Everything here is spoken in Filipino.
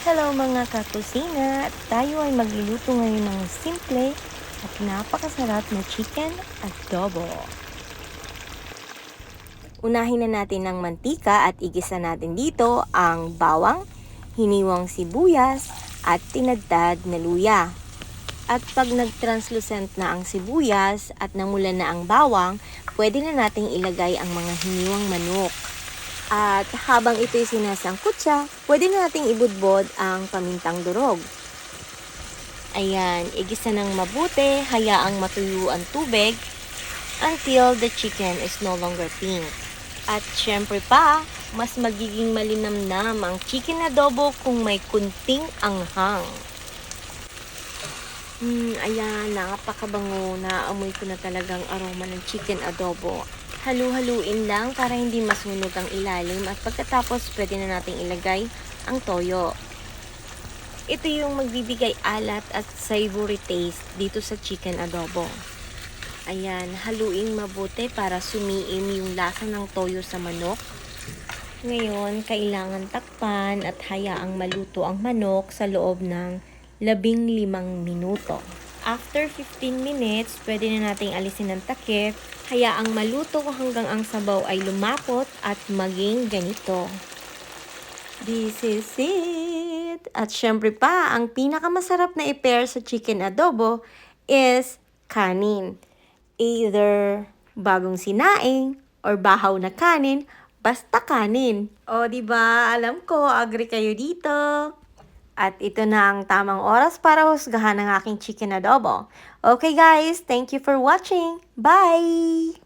Hello mga kakusina! Tayo ay magluluto ngayon ng simple at napakasarap na chicken adobo. Unahin na natin ng mantika at igisa natin dito ang bawang, hiniwang sibuyas at tinadtad na luya. At pag nag-translucent na ang sibuyas at namulan na ang bawang, pwede na nating ilagay ang mga hiniwang manok. At habang ito'y sinasangkot siya, pwede na nating ibudbod ang pamintang durog. Ayan, igisa ng mabuti, hayaang matuyo ang tubig until the chicken is no longer pink. At syempre pa, mas magiging malinamnam ang chicken adobo kung may kunting anghang. Ayan, napakabango. Naamoy ko na talagang aroma ng chicken adobo. Halu-haluin lang para hindi masunog ang ilalim at pagkatapos pwede na nating ilagay ang toyo. Ito yung magbibigay alat at savory taste dito sa chicken adobo. Ayan, haluin mabuti para sumiim yung lasa ng toyo sa manok. Ngayon, kailangan takpan at hayaang maluto ang manok sa loob ng 15 minuto. After 15 minutes, pwede na nating alisin ang takip. Hayaang maluto hanggang ang sabaw ay lumapot at maging ganito. This is it! At syempre pa, ang pinakamasarap na i-pair sa chicken adobo is kanin. Either bagong sinaing or bahaw na kanin, basta kanin. O, diba? Alam ko, agree kayo dito. At ito na ang tamang oras para husgahan ang aking chicken adobo. Okay guys, thank you for watching. Bye!